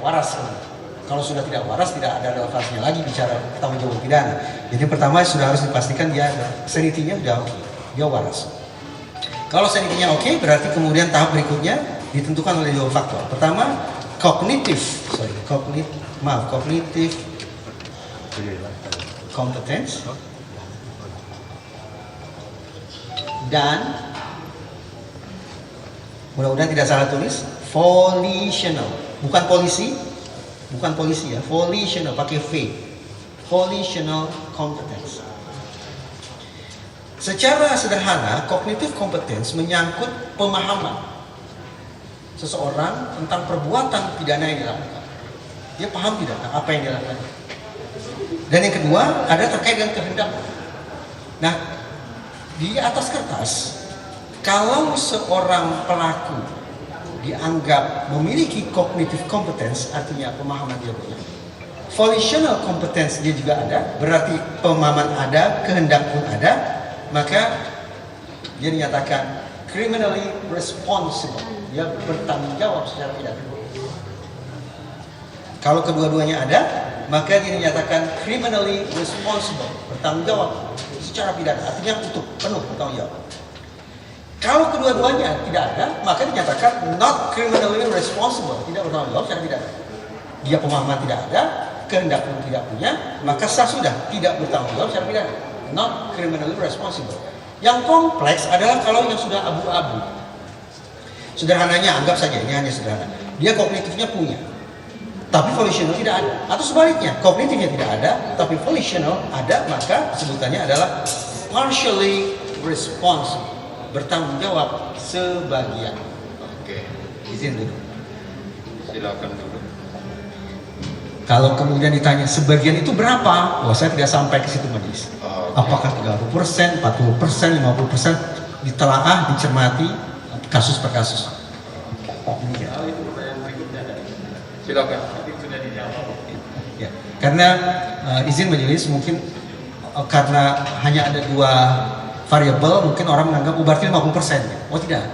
waras. Kalau sudah tidak waras, tidak ada relevansinya lagi bicara tanggung jawab pidana. Jadi pertama sudah harus dipastikan dia sanity-nya sudah oke, dia waras. Kalau sanity-nya oke, berarti kemudian tahap berikutnya ditentukan oleh dua faktor. Pertama, cognitive competence dan mudah-mudahan tidak salah tulis, volitional, bukan polisi ya, volitional pakai V, volitional competence. Secara sederhana, cognitive competence menyangkut pemahaman seseorang tentang perbuatan pidana yang dilakukan. Dia paham tidak apa yang dilakukan. Dan yang kedua, ada terkait dengan kehendak. Nah, di atas kertas, kalau seorang pelaku dianggap memiliki cognitive competence, artinya pemahaman dia punya. Volitional competence dia juga ada, berarti pemahaman ada, kehendak pun ada, maka dia dinyatakan criminally responsible, dia bertanggung jawab secara pidana. Kalau kedua-duanya ada, maka dia dinyatakan criminally responsible, bertanggung jawab secara pidana, artinya utuh, penuh bertanggung jawab. Kalau kedua-duanya tidak ada, maka dinyatakan not criminally responsible, tidak bertanggung jawab secara pidana. Dia pemahaman tidak ada, kehendak pun tidak punya, maka sah sudah tidak bertanggung jawab secara pidana, not criminally responsible. Yang kompleks adalah kalau yang sudah abu-abu. Sederhananya, anggap saja ini hanya sederhana. Dia kognitifnya punya, tapi volitional tidak ada. Atau sebaliknya, kognitifnya tidak ada, tapi volitional ada, maka sebutannya adalah partially responsible, bertanggung jawab sebagian. Oke, Izin dulu. silakan dulu. Kalau kemudian ditanya sebagian itu berapa? Wah, saya tidak sampai ke situ majelis. Apakah 30%, 40%, 50%? Ditelaah, dicermati kasus per kasus. Silakan. Ya, karena izin majelis mungkin karena hanya ada dua variabel, mungkin orang menganggap berarti 50%. Oh tidak.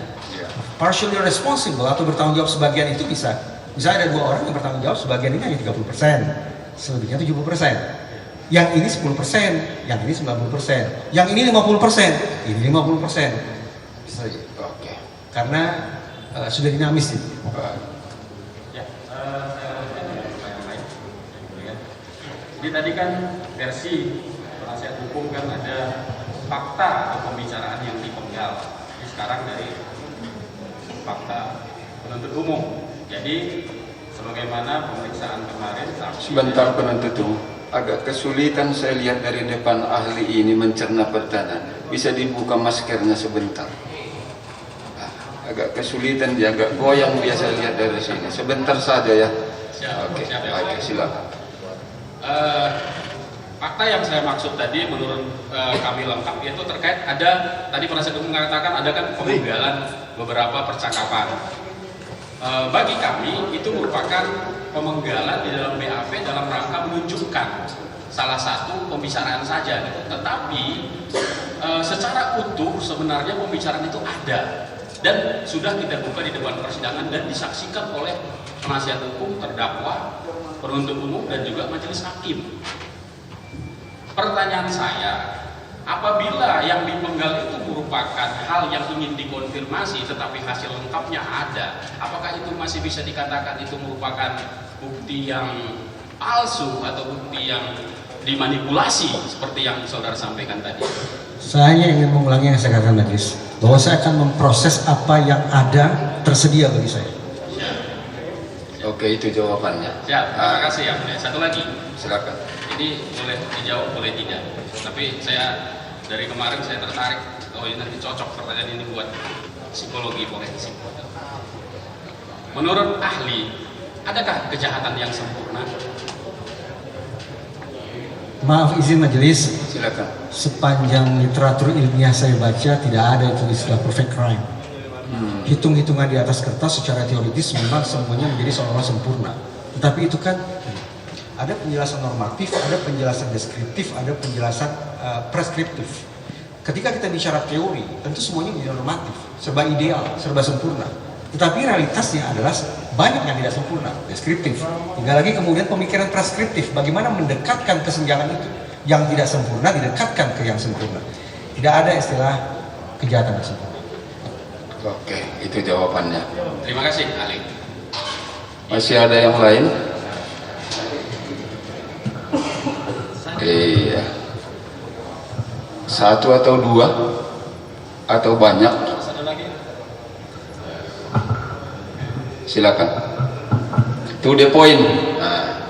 Partially responsible atau bertanggung jawab sebagian itu bisa. Misalnya ada dua orang yang bertanggung jawab, sebagian ini hanya 30%, selebihnya 70%. Yang ini 10%, yang ini 90%, yang ini 50%, ini 50%. Bisa saja. Oke. Karena sudah dinamis itu. Jadi tadi kan versi penasihat hukum kan ada fakta atau pembicaraan yang dipenggal. Jadi sekarang dari fakta penuntut umum. Jadi sebagaimana pemeriksaan kemarin. Sebentar penuntut umum. Agak kesulitan saya lihat dari depan ahli ini mencerna pertanyaan. Bisa dibuka maskernya sebentar. Agak kesulitan dia, agak goyang biasa lihat dari sini. Sebentar saja ya. Oke, baik, silakan. Fakta yang saya maksud tadi menurut kami lengkap yaitu terkait ada tadi penasihat hukum mengatakan ada kan pemenggalan beberapa percakapan. Bagi kami itu merupakan pemenggalan di dalam BAP dalam rangka menunjukkan salah satu pembicaraan saja gitu. Tetapi secara utuh sebenarnya pembicaraan itu ada dan sudah kita buka di depan persidangan dan disaksikan oleh penasihat hukum, terdakwa, penuntut umum dan juga majelis hakim. Pertanyaan saya, apabila yang dipenggal itu merupakan hal yang ingin dikonfirmasi tetapi hasil lengkapnya ada, apakah itu masih bisa dikatakan itu merupakan bukti yang palsu atau bukti yang dimanipulasi seperti yang saudara sampaikan tadi? Saya hanya ingin mengulangi yang saya katakan majelis, bahwa saya akan memproses apa yang ada tersedia bagi saya. Oke, itu jawabannya. Ya, terima kasih ya. Satu lagi, Silakan. ini boleh dijawab, boleh tidak. Tapi saya dari kemarin saya tertarik, oh ini nanti cocok pertanyaan ini buat psikologi forensik. Menurut ahli, adakah kejahatan yang sempurna? Maaf izin majelis, Silakan. sepanjang literatur ilmiah saya baca tidak ada itu istilah perfect crime. Hitung-hitungan di atas kertas secara teoritis memang semuanya menjadi seolah-olah sempurna. Tetapi itu kan ada penjelasan normatif, ada penjelasan deskriptif, ada penjelasan preskriptif. Ketika kita bicara teori, tentu semuanya menjadi normatif, serba ideal, serba sempurna. Tetapi realitasnya adalah banyak yang tidak sempurna, deskriptif. Tinggal lagi kemudian pemikiran preskriptif, bagaimana mendekatkan kesenjangan itu. Yang tidak sempurna didekatkan ke yang sempurna. Tidak ada istilah kejahatan yang sempurna. Oke, itu jawabannya. Terima kasih, Ali. Masih ada yang lain? Iya. Satu atau dua? Atau banyak? Ada lagi? Silakan. To the point. Nah.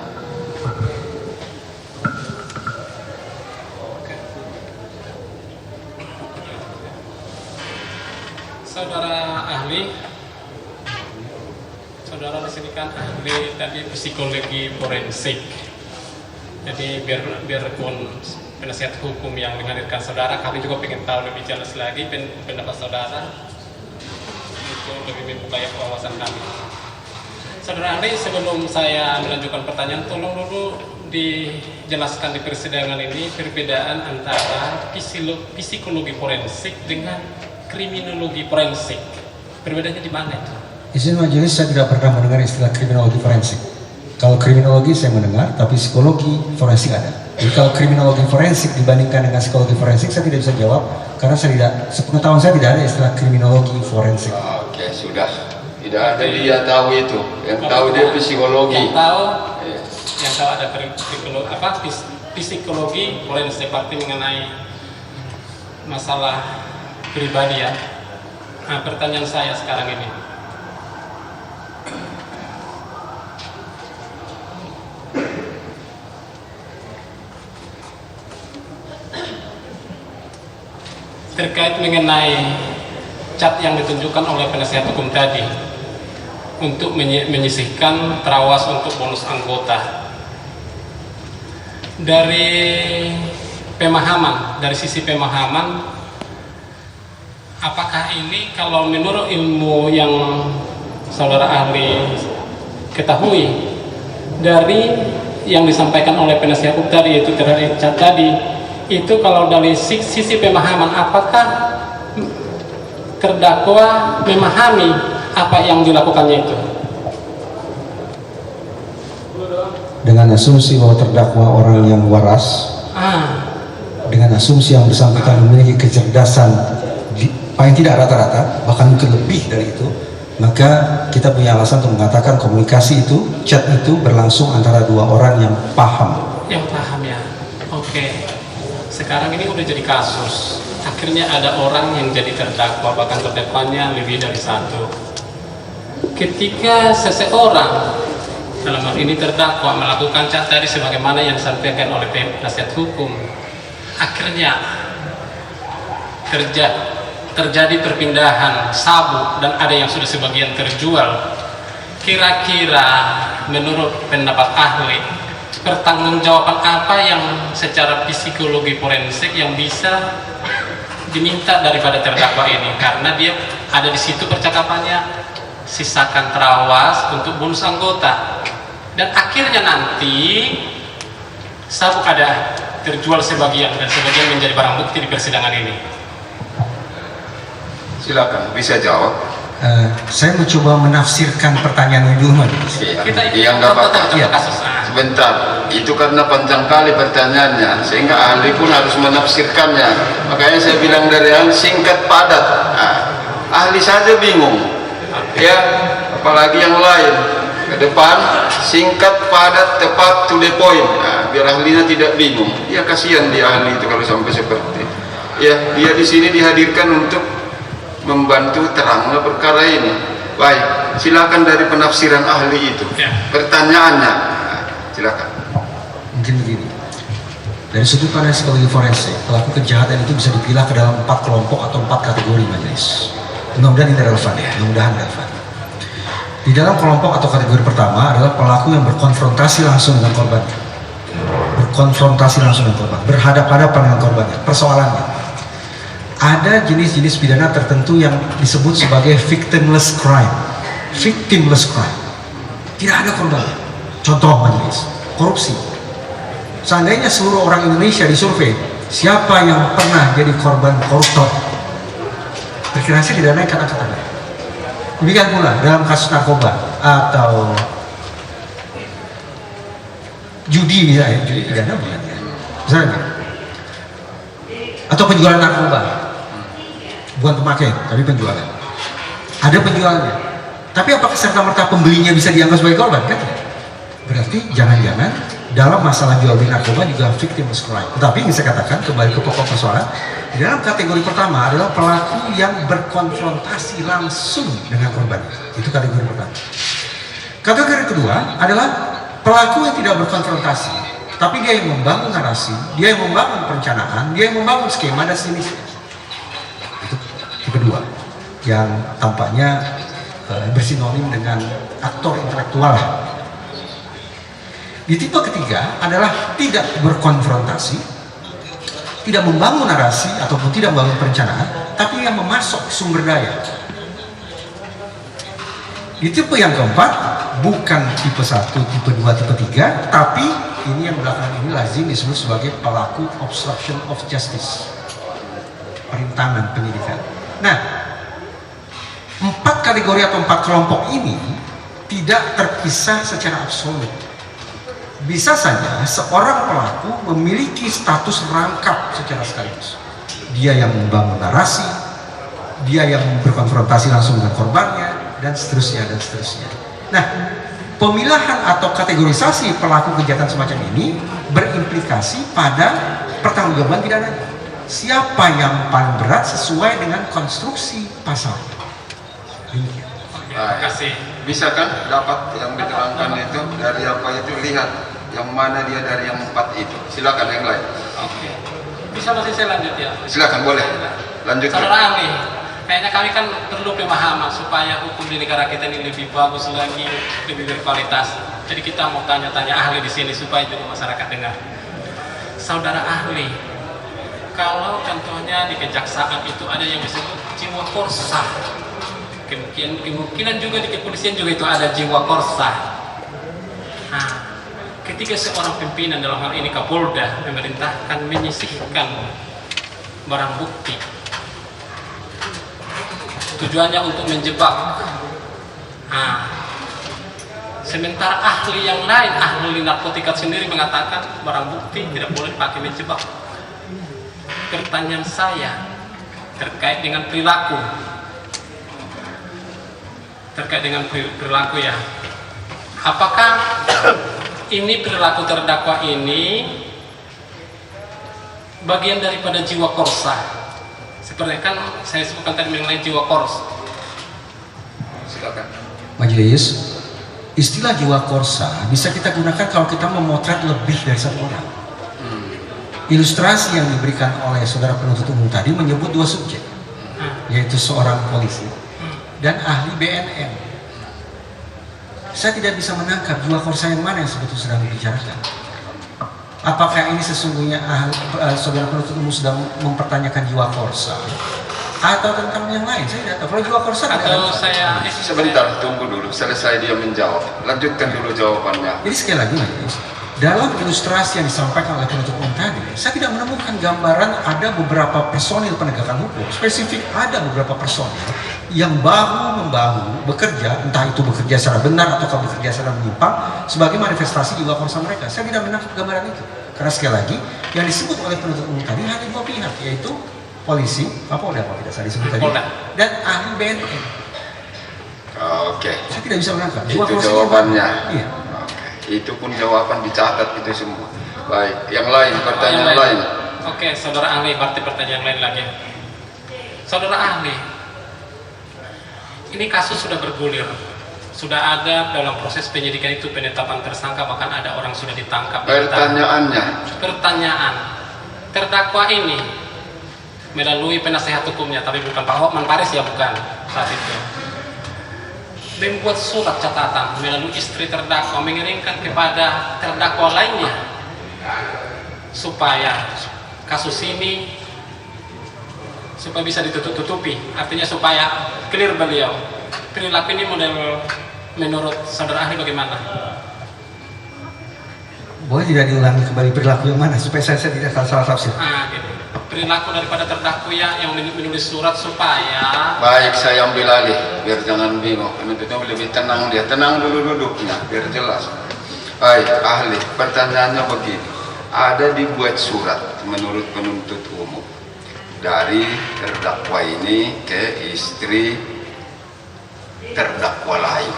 Saudara ahli, saudara di sini kan ahli tadi psikologi forensik. Jadi biarpun penasihat hukum yang menghadirkan saudara, kami juga ingin tahu lebih jelas lagi pendapat saudara untuk lebih membuka wawasan kami. Saudara ahli, sebelum saya melanjutkan pertanyaan, tolong dulu dijelaskan di persidangan ini perbedaan antara psikologi forensik dengan kriminologi forensik. Perbedaannya di mana itu? Izin majelis, saya tidak pernah mendengar istilah kriminologi forensik. Kalau kriminologi saya mendengar, tapi psikologi forensik ada. Jadi kalau kriminologi forensik dibandingkan dengan psikologi forensik, saya tidak bisa jawab karena saya tidak, sepengetahuan saya tidak ada istilah kriminologi forensik. Oke, sudah. Tidak ada dia tahu itu. Yang tahu dia psikologi. Yang tahu ada psikologi forensik, arti mengenai masalah pribadi ya. Nah, pertanyaan saya sekarang ini, terkait mengenai cat yang ditunjukkan oleh penasihat hukum tadi untuk menyisihkan terawas untuk bonus anggota. Dari sisi pemahaman, apakah ini kalau menurut ilmu yang saudara ahli ketahui dari yang disampaikan oleh penasihat hukum tadi, yaitu terhadap cat tadi, itu kalau dari sisi pemahaman, apakah terdakwa memahami apa yang dilakukannya itu? Dengan asumsi bahwa terdakwa orang yang waras, dengan asumsi yang bersangkutan memiliki kecerdasan paling tidak rata-rata, bahkan mungkin lebih dari itu, maka kita punya alasan untuk mengatakan komunikasi itu, chat itu berlangsung antara dua orang yang paham. Yang paham ya. Oke. Sekarang ini udah jadi kasus. Akhirnya ada orang yang jadi terdakwa, bahkan terdakwanya lebih dari satu. Ketika seseorang, dalam hal ini terdakwa, melakukan chat tadi sebagaimana yang disampaikan oleh penasihat hukum, akhirnya terjadi perpindahan sabuk dan ada yang sudah sebagian terjual. Kira-kira menurut pendapat ahli, pertanggungjawaban apa yang secara psikologi forensik yang bisa diminta daripada terdakwa ini, karena dia ada di situ percakapannya, sisakan terawas untuk bonus anggota, dan akhirnya nanti sabuk ada terjual sebagian dan sebagian menjadi barang bukti di persidangan ini. Silakan, bisa jawab. Saya mencoba menafsirkan pertanyaan ini dulu, Mas. Iya, nggak apa-apa. Sebentar, itu karena panjang kali pertanyaannya, sehingga ahli pun harus menafsirkannya. Makanya saya bilang dari ahli singkat padat. Nah, ahli saja bingung, ya, apalagi yang lain. Ke depan singkat padat tepat to the point. Nah, biar ahlinya tidak bingung. Ya kasihan dia ahli itu kalau sampai seperti. Ya, dia di sini dihadirkan untuk membantu terangnya perkara ini. Baik, silakan dari penafsiran ahli itu. Pertanyaannya, silakan. Mungkin begini. Dari sudut pandang psikologi forensik, pelaku kejahatan itu bisa dipilah ke dalam 4 kelompok atau 4 kategori, majelis. Mudah-mudahan ini relevan ya, mudah-mudahan relevan. Di dalam kelompok atau kategori pertama adalah pelaku yang berkonfrontasi langsung dengan korban. Berkonfrontasi langsung dengan korban, berhadapan-hadapan dengan korbannya, persoalannya. Ada jenis-jenis pidana tertentu yang disebut sebagai victimless crime. Victimless crime. Tidak ada korban. Contoh, majelis, korupsi. Seandainya seluruh orang Indonesia disurvei, siapa yang pernah jadi korban koruptor? Kira-kira tidak naik kata-kata. Demikian pula dalam kasus narkoba atau judi misalnya, judi pidana bukan ya? Misalnya, atau penjualan narkoba, bukan pemakai tapi penjualan. Ada penjualnya, tapi apakah serta-merta pembelinya bisa dianggap sebagai korban? Kan? Berarti jangan-jangan dalam masalah jual beli narkoba juga victimless crime. Tetapi bisa katakan kembali ke pokok persoalan, di dalam kategori pertama adalah pelaku yang berkonfrontasi langsung dengan korban. Itu kategori pertama. Kategori kedua adalah pelaku yang tidak berkonfrontasi, tapi dia yang membangun narasi, dia yang membangun perencanaan, dia yang membangun skema dan sejenisnya. Itu tipe kedua yang tampaknya bersinonim dengan aktor intelektual. Di tipe ketiga adalah tidak berkonfrontasi, tidak membangun narasi ataupun tidak membangun perencanaan, tapi yang memasok sumber daya. Di tipe yang keempat, bukan tipe 1, tipe 2, tipe 3, tapi ini yang belakangan ini lazim disebut sebagai pelaku obstruction of justice, perintangan penyidikan. Nah, 4 kategori atau 4 kelompok ini tidak terpisah secara absolut. Bisa saja seorang pelaku memiliki status rangkap secara sekaligus. Dia yang membangun narasi, dia yang berkonfrontasi langsung dengan korbannya, dan seterusnya dan seterusnya. Nah, pemilahan atau kategorisasi pelaku kejahatan semacam ini berimplikasi pada pertanggungjawaban pidana. Siapa yang paling berat sesuai dengan konstruksi pasal. Terima kasih. Bisa kan dapat yang diterangkan itu dari apa itu, lihat yang mana dia dari yang 4 itu. Silakan yang lain. Oke. Bisa masih saya lanjut ya? Silakan, boleh. Lanjut. Saudara ahli, kayaknya kami kan perlu pemahaman supaya hukum di negara kita ini lebih bagus lagi, lebih berkualitas. Jadi kita mau tanya-tanya ahli di sini supaya juga masyarakat dengar. Saudara ahli, kalau contohnya di kejaksaan itu ada yang disebut jiwa korsa, kemungkinan juga di kepolisian juga itu ada jiwa korsa. Nah, ketika seorang pimpinan dalam hal ini Kapolda memerintahkan menyisihkan barang bukti, tujuannya untuk menjebak. Nah, sementara ahli yang lain, ahli narkotika sendiri mengatakan barang bukti tidak boleh dipakai menjebak. Pertanyaan saya terkait dengan perilaku, ya. Apakah ini perilaku terdakwa ini bagian daripada jiwa korsa? Seperti kan saya sebutkan tadi mengenai jiwa kors. Silakan. Majelis, istilah jiwa korsa bisa kita gunakan kalau kita memotret lebih dari satu orang. Ilustrasi yang diberikan oleh saudara penuntut umum tadi menyebut 2 subjek, yaitu seorang polisi dan ahli BNN. Saya tidak bisa menangkap jiwa korsa yang mana yang sebetulnya sedang dibicarakan. Apakah ini sesungguhnya saudara penuntut umum sedang mempertanyakan jiwa korsa atau tentang yang lain? Saya tidak tahu. Kalau jiwa korsa Atau saya Sebentar, tunggu dulu, selesai dia menjawab. Lanjutkan dulu jawabannya. Jadi sekali lagi, dalam ilustrasi yang disampaikan oleh penuntut umum tadi, saya tidak menemukan gambaran ada beberapa personil penegakan hukum. Spesifik ada beberapa personil yang bahu-membahu bekerja, entah itu bekerja secara benar atau bekerja secara menyimpang, sebagai manifestasi jiwa korsa mereka. Saya tidak menangkap gambaran itu. Karena sekali lagi, yang disebut oleh penuntut umum tadi hanya 2 pihak, yaitu polisi, Kapolda kalau tidak salah disebut tadi, dan ahli BNN. Oke. Saya tidak bisa menangkap. Itu jawabannya. Iya. Itu pun jawaban dicatat itu semua. Baik, yang lain, pertanyaan lain. Oke, saudara ahli, berarti pertanyaan lain lagi. Saudara ahli, ini kasus sudah bergulir, sudah ada dalam proses penyidikan itu penetapan tersangka, bahkan ada orang sudah ditangkap. Pertanyaan, terdakwa ini melalui penasehat hukumnya, tapi bukan Pak Hotman Paris ya, bukan saat itu, membuat surat catatan melalui istri terdakwa mengirimkan kepada terdakwa lainnya supaya kasus ini supaya bisa ditutup-tutupi, artinya supaya clear beliau. Perilaku ini model menurut saudara ahli bagaimana? Boleh tidak diulangi kembali perilaku yang mana supaya saya tidak salah tafsir? Gitu. perilaku daripada terdakwa yang menulis surat supaya Baik, saya ambil alih biar jangan bingung. Penuntutnya lebih tenang, dia tenang dulu duduknya biar jelas. Baik, ahli, pertanyaannya begini. Ada dibuat surat menurut penuntut umum dari terdakwa ini ke istri terdakwa lain.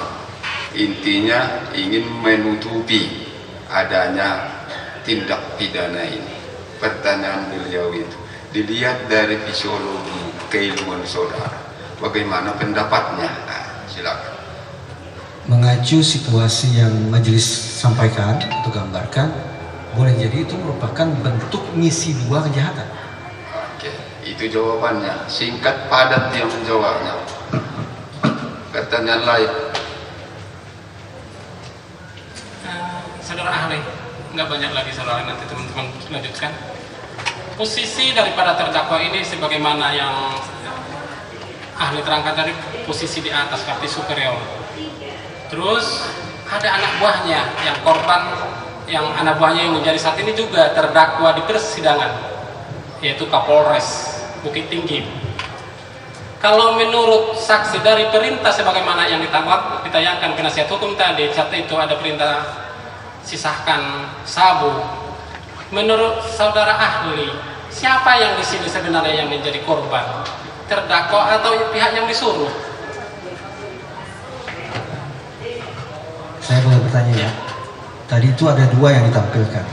Intinya ingin menutupi adanya tindak pidana ini. Pertanyaan beliau itu dilihat dari fisiologi keilmuan saudara, bagaimana pendapatnya? Nah, silakan. Mengacu situasi yang majelis sampaikan atau gambarkan, boleh jadi itu merupakan bentuk misi dua kejahatan. Oke, itu jawabannya. Singkat padat dia menjawabnya. Pertanyaan lain. saudara ahli, nggak banyak lagi saudara, nanti teman-teman lanjutkan. Posisi daripada terdakwa ini sebagaimana yang ahli terangkan tadi, posisi di atas, arti superior. Terus ada anak buahnya yang korban, yang anak buahnya yang menjadi saat ini juga terdakwa di persidangan, yaitu Kapolres Bukit Tinggi. Kalau menurut saksi dari perintah sebagaimana yang ditayangkan penasihat hukum tadi, saat itu ada perintah sisahkan sabu. Menurut saudara ahli, siapa yang di sini sebenarnya yang menjadi korban? Terdakwa atau pihak yang disuruh? Saya boleh bertanya ya. Tadi itu ada dua yang ditampilkan.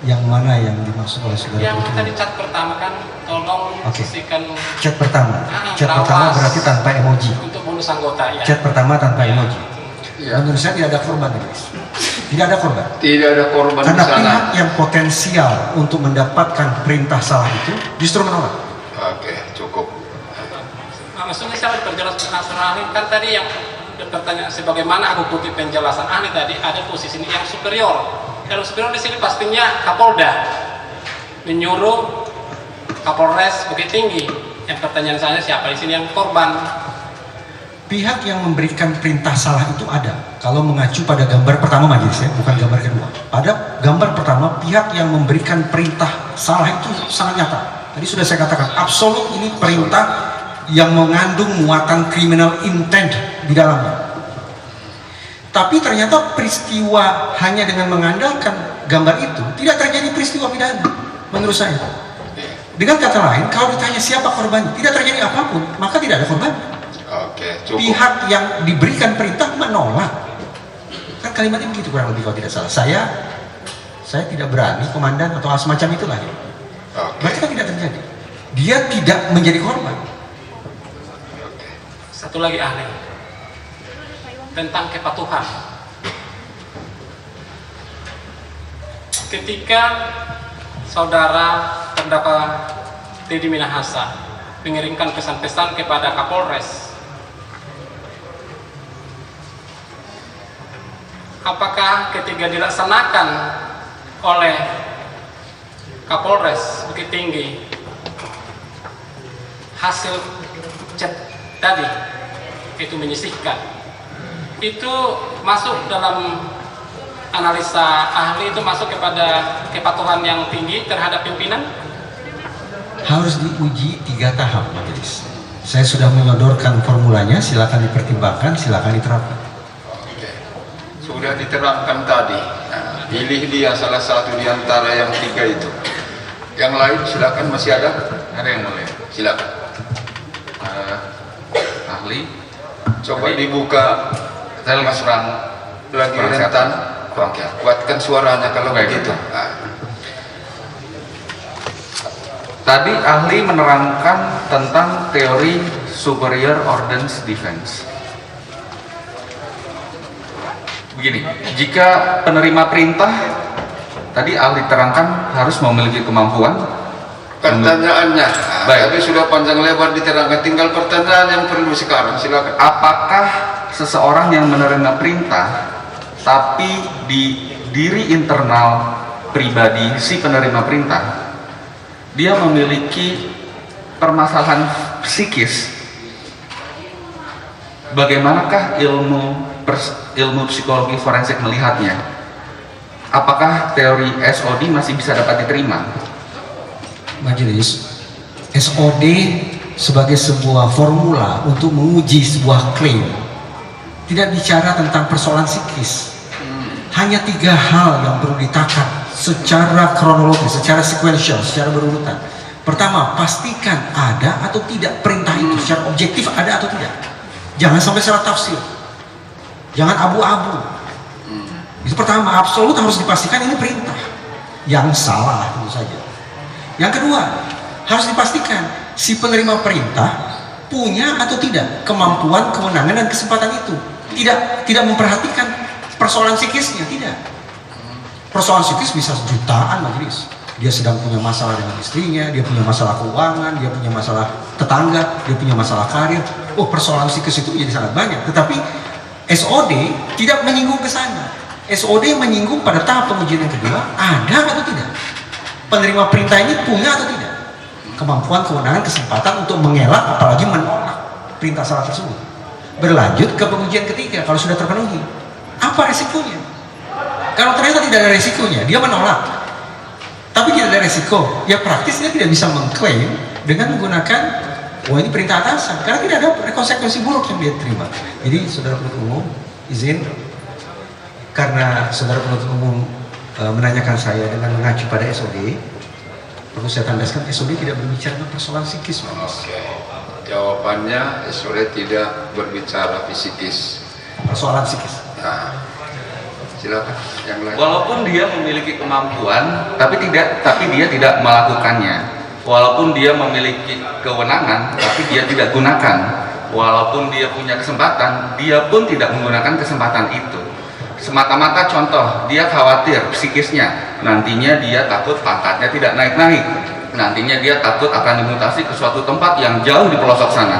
Yang mana yang dimaksud oleh saudara? Yang tadi cat pertama kan, tolong sisihkan. Chat pertama. Chat pertama berarti tanpa emoji. Untuk bonus anggota ya. Chat pertama tanpa emoji. Ya. Menurut saya tidak ada korban, guys. Tidak ada korban. Tidak ada korban Karena di sana. pihak yang potensial untuk mendapatkan perintah salah itu justru menolak. Oke, cukup. Nah, maksudnya saya berjelas saudara ahli kan tadi yang pertanyaan sebagaimana aku kutip penjelasan ahli tadi, ada posisi yang superior. Yang superior di sini pastinya Kapolda menyuruh Kapolres Bukit Tinggi. Yang pertanyaan saya, siapa di sini yang korban? Pihak yang memberikan perintah salah itu ada. Kalau mengacu pada gambar pertama majelis ya, bukan gambar kedua. Pada gambar pertama, pihak yang memberikan perintah salah itu sangat nyata. Tadi sudah saya katakan, absolut ini perintah yang mengandung muatan criminal intent di dalamnya. Tapi ternyata peristiwa hanya dengan mengandalkan gambar itu tidak terjadi peristiwa pidana menurut saya. Dengan kata lain, kalau ditanya siapa korbannya, tidak terjadi apapun, maka tidak ada korban. Oke, cukup. Pihak yang diberikan perintah menolak. Kan kalimatnya begitu kurang lebih kalau tidak salah. Saya tidak berani komandan atau hal semacam itulah. Oke. Berarti kan tidak terjadi. Dia tidak menjadi korban. Satu lagi ahli tentang kepatuhan. Ketika saudara terdakwa Teddy Minahasa mengirimkan pesan-pesan kepada Kapolres, apakah ketika dilaksanakan oleh Kapolres Bukit Tinggi hasil chat tadi itu menyisihkan, itu masuk dalam analisa ahli, itu masuk kepada kepatuhan yang tinggi terhadap pimpinan? Harus diuji 3 tahap majelis. Saya sudah menyodorkan formulanya, silakan dipertimbangkan, silakan diterapkan. Oke. Sudah diterangkan tadi. Nah, pilih dia salah satu di antara yang 3 itu. Yang lain silakan, masih ada? Ada yang boleh. Silakan. Ahli, Coba dibuka. saya Mas kurang lagi kurang rentan. Oke, kuatkan suaranya kalau Baik. begitu. Nah, Tadi ahli menerangkan tentang teori superior ordnance defense. Begini, jika penerima perintah tadi ahli terangkan harus memiliki kemampuan. pertanyaannya. Baik. Tapi sudah panjang lebar diterangkan. Tinggal pertanyaan yang perlu sekarang. Silakan. Apakah seseorang yang menerima perintah tapi di diri internal pribadi si penerima perintah dia memiliki permasalahan psikis, bagaimanakah ilmu psikologi forensik melihatnya? Apakah teori SOD masih bisa dapat diterima? majelis, SOD sebagai sebuah formula untuk menguji sebuah klaim tidak bicara tentang persoalan psikis. Hanya 3 hal yang perlu ditakar secara kronologis, secara sequential, secara berurutan. Pertama, pastikan ada atau tidak perintah itu secara objektif, ada atau tidak. Jangan sampai salah tafsir, jangan abu-abu. Itu pertama, absolut harus dipastikan ini perintah. Yang salah tentu saja. Yang kedua, harus dipastikan si penerima perintah punya atau tidak kemampuan, kewenangan, dan kesempatan itu. Tidak memperhatikan persoalan psikisnya, tidak. Persoalan psikis bisa jutaan majelis. Dia sedang punya masalah dengan istrinya, dia punya masalah keuangan, dia punya masalah tetangga, dia punya masalah karir. Oh, persoalan psikis itu jadi sangat banyak. Tetapi SOD tidak menyinggung ke sana. SOD menyinggung pada tahap pengujian yang kedua, ada atau tidak. Penerima perintah ini punya atau tidak kemampuan, kewenangan, kesempatan untuk mengelak, apalagi menolak perintah salah tersebut. Berlanjut ke pengujian ketiga, kalau sudah terpenuhi, apa resikonya? Kalau ternyata tidak ada resikonya, dia menolak, tapi tidak ada resiko, ya praktis dia tidak bisa mengklaim dengan menggunakan, wah ini perintah atasan, karena tidak ada konsekuensi buruk yang dia terima. Jadi saudara penuntut umum, izin, karena saudara penuntut umum menanyakan saya dengan mengacu pada SOD, perlu saya tandaskan SOD tidak berbicara tentang persoalan psikis, Mas. Oke. Jawabannya SOD tidak berbicara psikis. Persoalan psikis. Nah, silakan yang lain. Walaupun dia memiliki kemampuan, tapi dia tidak melakukannya. Walaupun dia memiliki kewenangan, tapi dia tidak gunakan. Walaupun dia punya kesempatan, dia pun tidak menggunakan kesempatan itu. Semata-mata contoh, dia khawatir psikisnya, nantinya dia takut pangkatnya tidak naik-naik, nantinya dia takut akan dimutasi ke suatu tempat yang jauh di pelosok sana.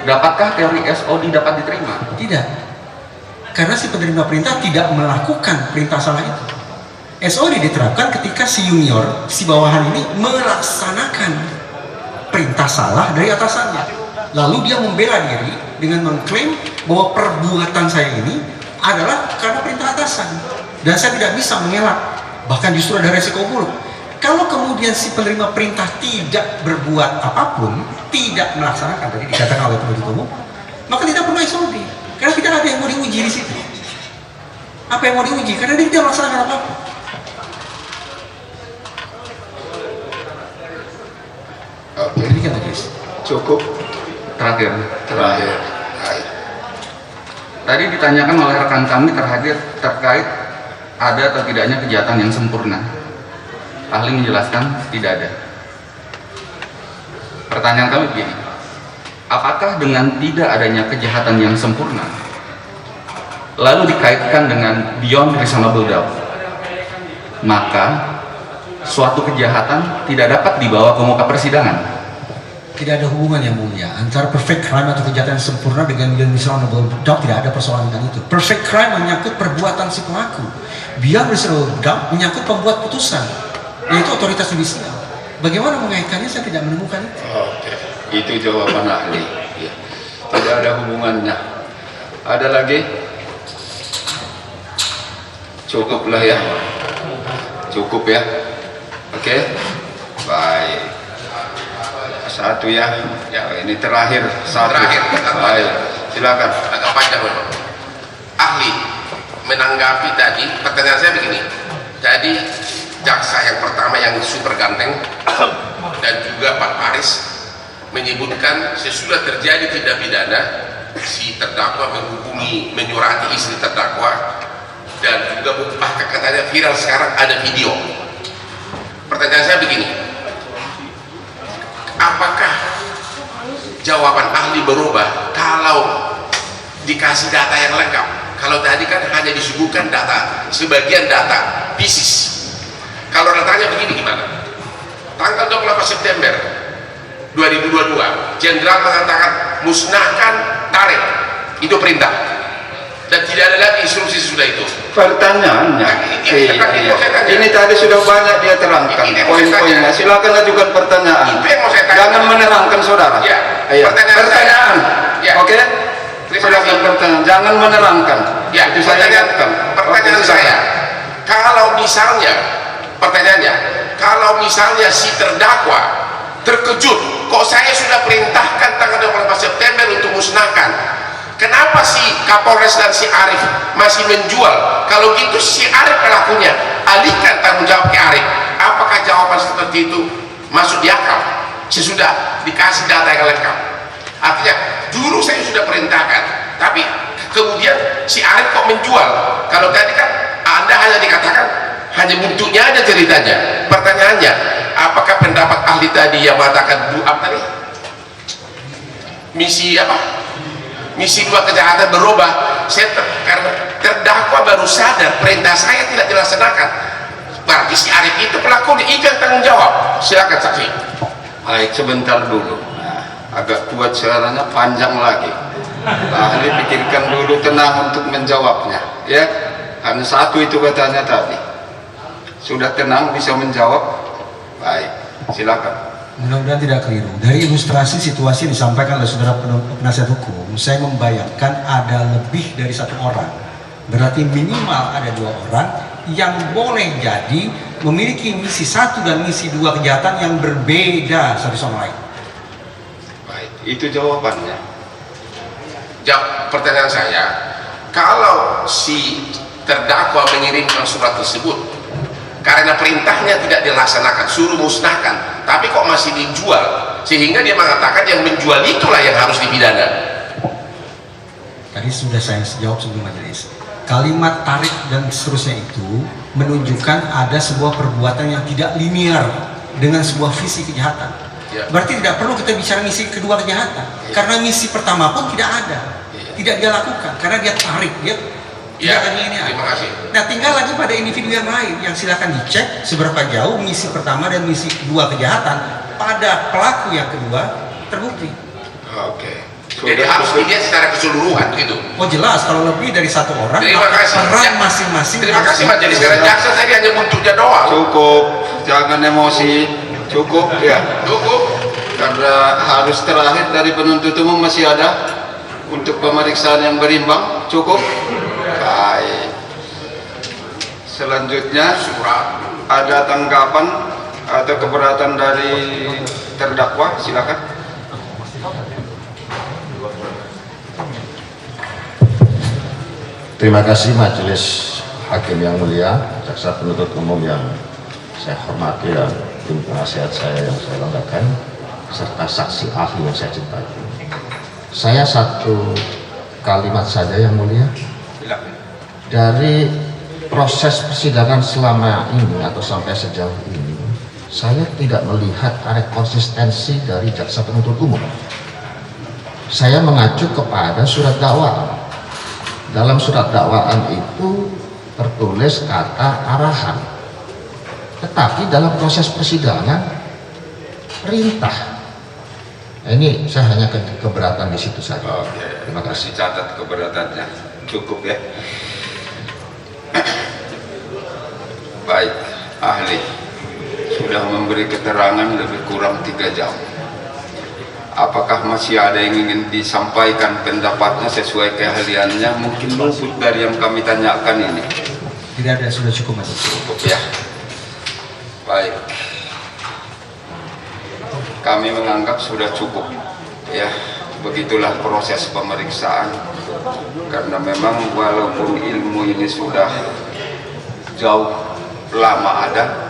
Dapatkah teori SOD dapat diterima? Tidak, karena si penerima perintah tidak melakukan perintah salah itu. SOD diterapkan ketika si junior, si bawahan ini melaksanakan perintah salah dari atasannya, lalu dia membela diri dengan mengklaim bahwa perbuatan saya ini adalah karena perintah atasan dan saya tidak bisa mengelak, bahkan justru ada resiko buruk. Kalau kemudian si penerima perintah tidak berbuat apapun, tidak melaksanakan, tadi dikatakan oleh penuntut umum, maka tidak perlu SOD, karena tidak ada yang mau diuji di situ. Apa yang mau diuji? Karena dia tidak melaksanakan apapun. Oke. Jadi kan guys, Cukup. Terakhir. Baik. Tadi ditanyakan oleh rekan kami terkait ada atau tidaknya kejahatan yang sempurna. Ahli menjelaskan tidak ada. Pertanyaan kami begini, apakah dengan tidak adanya kejahatan yang sempurna, lalu dikaitkan dengan beyond reasonable doubt, maka suatu kejahatan tidak dapat dibawa ke muka persidangan? tidak ada hubungan yang mulia antara perfect crime atau kejahatan yang sempurna dengan reasonable doubt. Tidak ada persoalan dengan itu. Perfect crime menyangkut perbuatan si pelaku, beyond reasonable doubt menyangkut pembuat putusan, yaitu otoritas judisial. Bagaimana mengaitkannya, saya tidak menemukan itu. Oke. Itu jawaban ahli. Ya. Tidak ada hubungannya. Ada lagi? Cukuplah ya. Cukup ya. Oke. Baik. Satu ya. Ya, ini terakhir. Satu. Baik. Silakan. Agak panjang memang. Ahli menanggapi tadi, pertanyaan saya begini. Tadi jaksa yang pertama yang super ganteng dan juga Pak Paris menyebutkan sesudah terjadi tindak pidana, si terdakwa menghubungi, menyurati istri terdakwa, dan juga bahkan katanya viral sekarang ada video. Pertanyaan saya begini, apakah jawaban ahli berubah kalau dikasih data yang lengkap? Kalau tadi kan hanya disuguhkan data, sebagian data pieces. Kalau datanya begini gimana? Tanggal 28 September 2022, Jenderal mengatakan musnahkan tarif, itu perintah, dan tidak ada lagi instruksi sesudah itu. Pertanyaannya, ini tadi sudah banyak dia terangkan poin-poinnya. Silakan ajukan pertanyaan. Itu yang mau saya tanya. Jangan menerangkan saudara. Ya, Pertanyaan. Ya. Oke. Terima Silakan kasih. pertanyaan. Jangan menerangkan. Ya, Itu saya ingatkan. pertanyaan Oke, saya, kalau misalnya, pertanyaannya, kalau misalnya si terdakwa terkejut, kok saya sudah perintahkan tanggal 24 September untuk musnahkan, kenapa si Kapolres dan si Arif masih menjual? Kalau gitu si Arif pelakunya, alihkan tanggung jawab ke Arif. Apakah jawaban seperti itu masuk di akal sesudah dikasih data yang lengkap? Artinya dulu saya sudah perintahkan, tapi kemudian si Arif kok menjual? Kalau tadi kan Anda hanya dikatakan hanya bentuknya aja ceritanya. Pertanyaannya, apakah pendapat ahli tadi yang mengatakan tadi misi apa? Misi 2 kejahatan berubah. Karena terdakwa baru sadar perintah saya tidak dilaksanakan. Berarti si Arif itu pelakunya, itu yang tanggung jawab. Silakan saksi. Baik, sebentar dulu. Nah, agak kuat suaranya, panjang lagi. Ahli pikirkan dulu, tenang untuk menjawabnya. Ya, hanya satu itu katanya tadi. Sudah tenang bisa menjawab. Baik, silakan. Mudah-mudahan tidak keliru. Dari ilustrasi situasi yang disampaikan oleh saudara penasihat hukum, saya membayangkan ada lebih dari 1 orang. Berarti minimal ada 2 orang yang boleh jadi memiliki misi 1 dan misi 2 kejahatan yang berbeda satu sama lain. Baik, itu jawabannya. Pertanyaan saya, kalau si terdakwa mengirimkan surat tersebut karena perintahnya tidak dilaksanakan, suruh musnahkan, tapi kok masih dijual, sehingga dia mengatakan yang menjual itulah yang harus dipidana. Tadi sudah saya jawab sebelum majelis. Kalimat tarik dan seterusnya itu menunjukkan ada sebuah perbuatan yang tidak linear dengan sebuah visi kejahatan. Ya. Berarti tidak perlu kita bicara misi kedua kejahatan, karena misi pertama pun tidak ada, tidak dia lakukan, karena dia tarik, dia tidak lagi ini. Terima kasih. Nah, tinggal lagi pada individu yang lain yang silakan dicek seberapa jauh misi pertama dan misi kedua kejahatan pada pelaku yang kedua terbukti. Oke. Jadi harus dilihat secara keseluruhan gitu. Oh jelas, kalau lebih dari 1 orang, Terima kasih. peran masing-masing. Terima kasih majelis, karena jaksa tadi hanya bentuknya doang. Cukup, jangan emosi. Cukup ya. Cukup. Karena harus terakhir dari penuntut umum masih ada untuk pemeriksaan yang berimbang. Cukup. Baik. Selanjutnya ada tanggapan atau keberatan dari terdakwa, silakan. Terima kasih majelis hakim yang mulia, jaksa penuntut umum yang saya hormati dan tim penasihat saya yang saya banggakan, serta saksi ahli yang saya cintai. Saya satu kalimat saja yang mulia. Dari proses persidangan selama ini atau sampai sejauh ini, saya tidak melihat ada konsistensi dari jaksa penuntut umum. Saya mengacu kepada surat dakwaan. Dalam surat dakwaan itu tertulis kata arahan, tetapi dalam proses persidangan perintah. Ini saya hanya keberatan di situ saja. Oke, terima kasih, catat keberatannya. Cukup ya. Baik, ahli sudah memberi keterangan lebih kurang 3 jam. Apakah masih ada yang ingin disampaikan pendapatnya sesuai keahliannya? Mungkin luput dari yang kami tanyakan ini. Tidak ada, sudah cukup Mas. Cukup ya. Baik. Kami menganggap sudah cukup. Ya, begitulah proses pemeriksaan. Karena memang walaupun ilmu ini sudah jauh lama ada,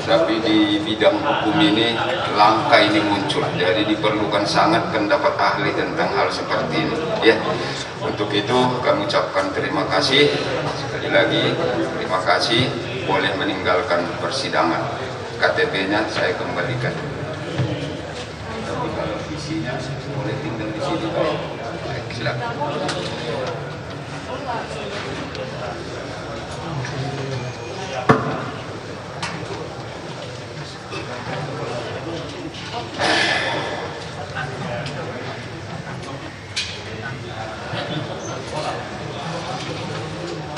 tapi di bidang hukum ini langka ini muncul, jadi diperlukan sangat pendapat ahli tentang hal seperti ini ya. Untuk itu kami ucapkan terima kasih sekali lagi, terima kasih, boleh meninggalkan persidangan. KTP-nya saya kembalikan, tapi kalau visinya boleh tinggal di sini. Baik, silakan.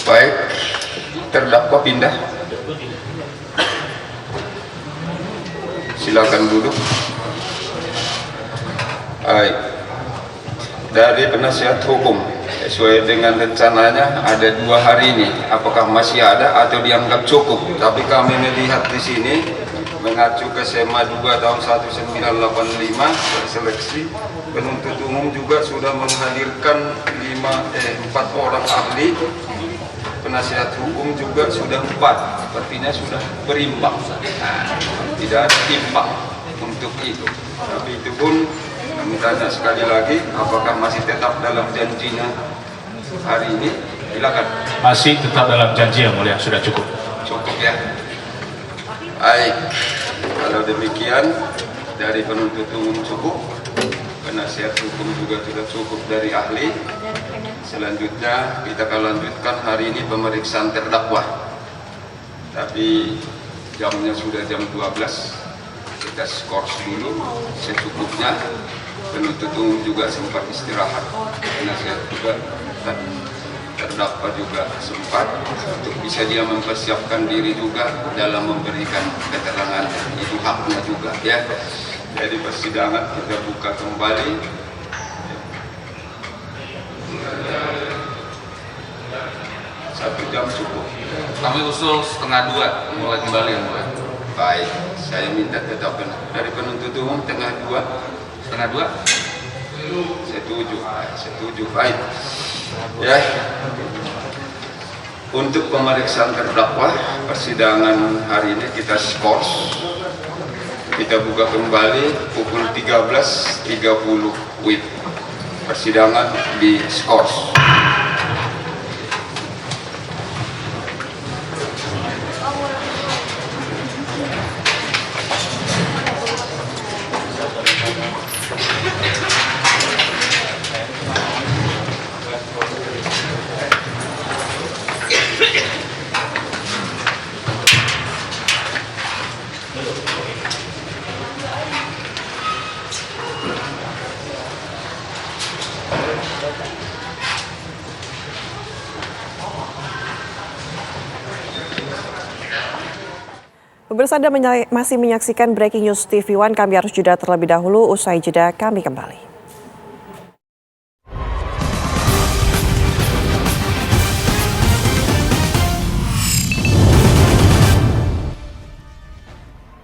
Baik, terdakwa pindah. Silakan duduk. Baik, dari penasihat hukum sesuai dengan rencananya ada 2 hari ini. Apakah masih ada atau dianggap cukup? Tapi kami melihat di sini mengacu ke SEMA 2 tahun 1985 seleksi, penuntut umum juga sudah menghadirkan 4 orang ahli, penasihat hukum juga sudah 4, artinya sudah berimbang. Tidak ada timpang untuk itu. Tapi itu pun kami tanya sekali lagi, apakah masih tetap dalam janjinya hari ini? Silakan. Masih tetap dalam janji yang mulia, sudah cukup. Cukup ya. Baik, kalau demikian dari penuntut umum cukup, penasihat hukum juga sudah cukup dari ahli. Selanjutnya kita akan lanjutkan hari ini pemeriksaan terdakwa. Tapi jamnya sudah jam 12, kita skors dulu secukupnya. Penuntut umum juga sempat istirahat, penasihat juga dan terdakwa juga sempat untuk bisa dia mempersiapkan diri juga dalam memberikan keterangan, itu haknya juga ya. Jadi persidangan kita buka kembali. Satu jam cukup. Kami usul 1:30 mulai kembali yang mulia. Baik, saya minta tetap dari penuntut umum 1:30. 1:30? Setuju, baik. Ya, untuk pemeriksaan terdakwa persidangan hari ini kita skors, kita buka kembali pukul 13.30 WIB. Persidangan di skors. Pemirsa, Anda masih menyaksikan Breaking News TV One. Kami harus jeda terlebih dahulu. Usai jeda kami kembali.